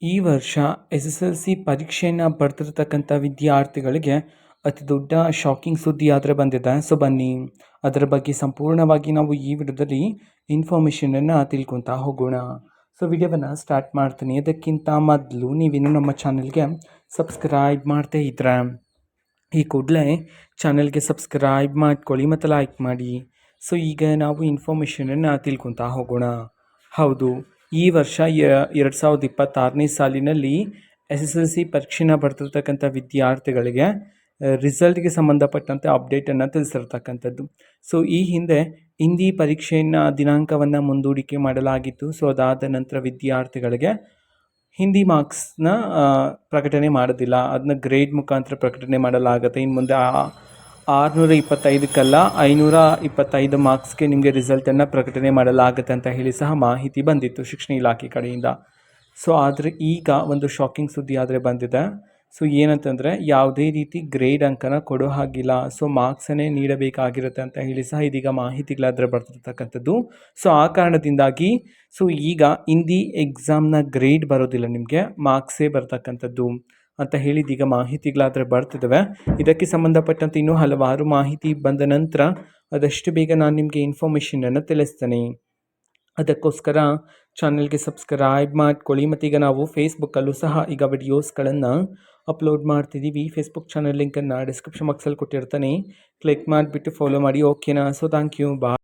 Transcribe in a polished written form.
ಈ ವರ್ಷ SSLC ಪರೀಕ್ಷೆಯನ್ನು ಬರ್ತಿರ್ತಕ್ಕಂಥ ವಿದ್ಯಾರ್ಥಿಗಳಿಗೆ ಅತಿ ದೊಡ್ಡ ಶಾಕಿಂಗ್ ಸುದ್ದಿ ಆದರೆ ಬಂದಿದೆ. ಸೊ ಬನ್ನಿ ಅದರ ಬಗ್ಗೆ ಸಂಪೂರ್ಣವಾಗಿ ನಾವು ಈ ವಿಡಿಯೋದಲ್ಲಿ ಇನ್ಫಾರ್ಮೇಷನನ್ನು ತಿಳ್ಕೊತಾ ಹೋಗೋಣ. ಸೊ ವಿಡಿಯೋವನ್ನು ಸ್ಟಾರ್ಟ್ ಮಾಡ್ತೀನಿ. ಅದಕ್ಕಿಂತ ಮೊದಲು ನೀವಿನ್ನು ನಮ್ಮ ಚಾನಲ್ಗೆ ಸಬ್ಸ್ಕ್ರೈಬ್ ಮಾಡ್ತಾ ಇದ್ರೆ ಈ ಕೂಡಲೇ ಚಾನಲ್ಗೆ ಸಬ್ಸ್ಕ್ರೈಬ್ ಮಾಡ್ಕೊಳ್ಳಿ ಮತ್ತು ಲೈಕ್ ಮಾಡಿ. ಸೊ ಈಗ ನಾವು ಇನ್ಫಾರ್ಮೇಷನನ್ನು ತಿಳ್ಕೊತಾ ಹೋಗೋಣ. ಹೌದು, ಈ ವರ್ಷ 2026ನೇ ಸಾಲಿನಲ್ಲಿ SSLC ಪರೀಕ್ಷೆನ ಬರ್ತಿರ್ತಕ್ಕಂಥ ವಿದ್ಯಾರ್ಥಿಗಳಿಗೆ ರಿಸಲ್ಟ್ಗೆ ಸಂಬಂಧಪಟ್ಟಂತೆ ಅಪ್ಡೇಟನ್ನು ತಿಳಿಸಿರ್ತಕ್ಕಂಥದ್ದು. ಸೊ ಈ ಹಿಂದೆ ಹಿಂದಿ ಪರೀಕ್ಷೆಯನ್ನು ದಿನಾಂಕವನ್ನು ಮುಂದೂಡಿಕೆ ಮಾಡಲಾಗಿತ್ತು. ಸೊ ಅದಾದ ನಂತರ ವಿದ್ಯಾರ್ಥಿಗಳಿಗೆ ಹಿಂದಿ ಮಾರ್ಕ್ಸ್ನ ಪ್ರಕಟಣೆ ಮಾಡೋದಿಲ್ಲ, ಅದನ್ನ ಗ್ರೇಡ್ ಮುಖಾಂತರ ಪ್ರಕಟಣೆ ಮಾಡಲಾಗುತ್ತೆ. ಇನ್ನು ಮುಂದೆ 625ಕ್ಕಲ್ಲ 525 ಮಾರ್ಕ್ಸ್ಗೆ ನಿಮಗೆ ರಿಸಲ್ಟನ್ನು ಪ್ರಕಟಣೆ ಮಾಡಲಾಗುತ್ತೆ ಅಂತ ಹೇಳಿ ಸಹ ಮಾಹಿತಿ ಬಂದಿತ್ತು ಶಿಕ್ಷಣ ಇಲಾಖೆ ಕಡೆಯಿಂದ. ಸೊ ಆದರೆ ಈಗ ಒಂದು ಶಾಕಿಂಗ್ ಸುದ್ದಿ ಆದರೆ ಬಂದಿದೆ. ಸೊ ಏನಂತಂದರೆ ಯಾವುದೇ ರೀತಿ ಗ್ರೇಡ್ ಅಂಕನ ಕೊಡೋ ಹಾಗಿಲ್ಲ, ಸೊ ಮಾರ್ಕ್ಸನ್ನೇ ನೀಡಬೇಕಾಗಿರುತ್ತೆ ಅಂತ ಹೇಳಿ ಸಹ ಇದೀಗ ಮಾಹಿತಿಗಳಾದರೆ ಬರ್ತಿರ್ತಕ್ಕಂಥದ್ದು. ಸೊ ಆ ಕಾರಣದಿಂದಾಗಿ ಸೊ ಈಗ ಹಿಂದಿ ಎಕ್ಸಾಮ್ನ ಗ್ರೇಡ್ ಬರೋದಿಲ್ಲ, ನಿಮಗೆ ಮಾರ್ಕ್ಸೇ ಬರ್ತಕ್ಕಂಥದ್ದು ಅಂತ ಹೇಳಿದೀಗ ಮಾಹಿತಿಗಳಾದರೆ ಬರ್ತಿದ್ದಾವೆ. ಇದಕ್ಕೆ ಸಂಬಂಧಪಟ್ಟಂತೆ ಇನ್ನೂ ಹಲವಾರು ಮಾಹಿತಿ ಬಂದ ನಂತರ ಆದಷ್ಟು ಬೇಗ ನಾನು ನಿಮಗೆ ಇನ್ಫಾರ್ಮೇಷನನ್ನು ತಿಳಿಸ್ತೇನೆ. ಅದಕ್ಕೋಸ್ಕರ ಚಾನಲ್ಗೆ ಸಬ್ಸ್ಕ್ರೈಬ್ ಮಾಡ್ಕೊಳ್ಳಿ. ಮತ್ತು ಈಗ ನಾವು ಫೇಸ್ಬುಕ್ಕಲ್ಲೂ ಸಹ ಈಗ ವಿಡಿಯೋಸ್ಗಳನ್ನು ಅಪ್ಲೋಡ್ ಮಾಡ್ತಿದ್ದೀವಿ. ಫೇಸ್ಬುಕ್ ಚಾನಲ್ ಲಿಂಕನ್ನು ಡಿಸ್ಕ್ರಿಪ್ಷನ್ ಬಾಕ್ಸಲ್ಲಿ ಕೊಟ್ಟಿರ್ತಾನೆ, ಕ್ಲಿಕ್ ಮಾಡಿಬಿಟ್ಟು ಫಾಲೋ ಮಾಡಿ. ಓಕೆನಾ? So thank you, bye.